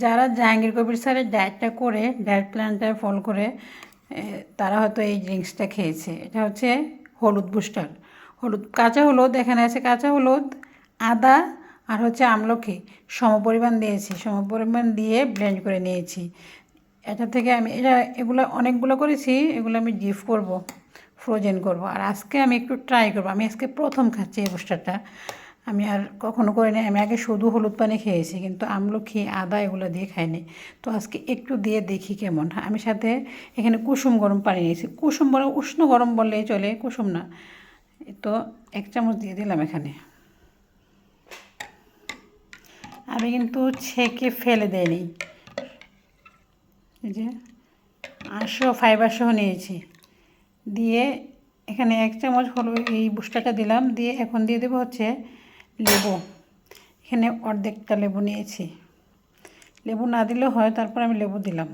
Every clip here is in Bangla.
যারা জাহাঙ্গীর কবির স্যারের ডায়েটটা করে ডায়েট প্ল্যানটা ফলো করে তারা হয়তো এই ড্রিঙ্কসটা খেয়েছে। এটা হচ্ছে হলুদ বুস্টার। কাঁচা হলুদ, এখানে আছে কাঁচা হলুদ, আদা আর হচ্ছে আমলকি সমপরিমাণ দিয়েছি, সমপরিমাণ দিয়ে ব্লেন্ড করে নিয়েছি। এটা থেকে আমি এগুলো অনেকগুলো করেছি, এগুলো আমি ডিপ করব, ফ্রোজেন করব। আর আজকে আমি একটু ট্রাই করব। আমি আজকে প্রথম খাচ্ছি এই বুস্টারটা, আমি আর কখনো করিনি। আমি আগে শুধু হলুদ পানি খেয়েছি, কিন্তু আমলকি আদা এগুলো দিয়ে খাইনি। তো আজকে একটু দিয়ে দেখি কেমন। আমি সাথে এখানে কুসুম গরম পানি নিয়েছি। কুসুম বলে উষ্ণ গরম বললেই চলে, কুসুম না। তো 1 চামচ দিয়ে দিলাম এখানে। আমি কিন্তু ছেঁকে ফেলে দেয়নি, এই যে ফাইবার সহ নিয়েছি। দিয়ে এখানে 1 চামচ হলো এই বুস্টারটা দিলাম। দিয়ে এখন দিয়ে দেবো হচ্ছে লেবু। এখানে অর্ধেকটা লেবু নিয়েছি, লেবু না দিলেও হয়, তারপর আমি লেবু দিলাম।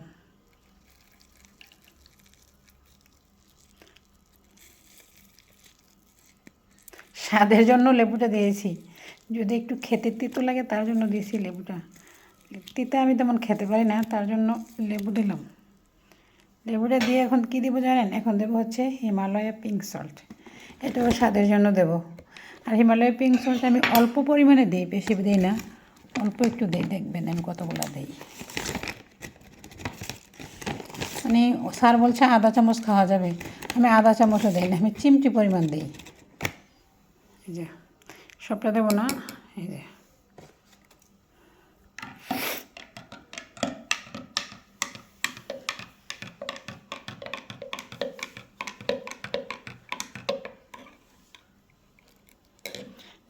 স্বাদের জন্য লেবুটা দিয়েছি, যদি একটু খেতে তিতো লাগে তার জন্য দিয়েছি লেবুটা। তিতে আমি তেমন খেতে পারি না, তার জন্য লেবু দিলাম। লেবুটা দিয়ে এখন কী দেবো জানেন? এখন দেবো হচ্ছে হিমালয়া পিঙ্ক সল্ট। এটাও স্বাদের জন্য দেবো। আর হিমালয়া পিঙ্ক সল্ট আমি অল্প পরিমাণে দিই, বেশি দিই না, অল্প একটু দিই। দেখবেন আমি কতগুলো দিই। মানে স্যার বলছে আধা চামচ খাওয়া যাবে, আমি আধা চামচও দিই না, আমি চিমটি পরিমাণ দিই। এই যে সবটা দেবো না, এই যে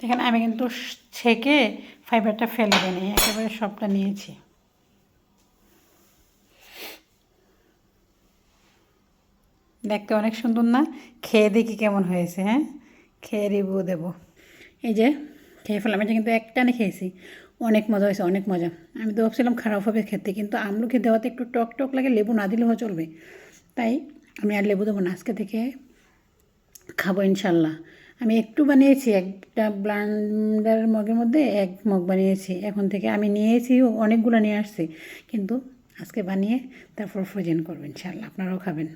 এখানে আমি কিন্তু ছেঁকে ফাইবারটা ফেলে দিই, একেবারে সবটা নিয়েছি। দেখতে অনেক সুন্দর না? খেয়ে দেখি কেমন হয়েছে। হ্যাঁ, খেয়ে রিভিউ দেবো। এই যে খেয়ে ফেলাম, এটা কিন্তু একটানে খেয়েছি, অনেক মজা হয়েছে, অনেক মজা। আমি তো ভাবছিলাম খারাপ হবে খেতে, কিন্তু আমলকি দেওয়াতে একটু টক টক লাগে, লেবু না দিলেও চলবে, তাই আমি আর লেবু দেবো না। আজকে থেকে খাবো ইনশাল্লাহ। আমি একটু বানিয়েছি, একটা ব্লান্ডার মগের মধ্যে 1 মগ বানিয়েছি। এখন থেকে আমি নিয়েছি, অনেকগুলো নিয়ে আসছি, কিন্তু আজকে বানিয়ে তারপর ফ্রোজেন করবো ইনশাল্লাহ, আপনারাও খাবেন।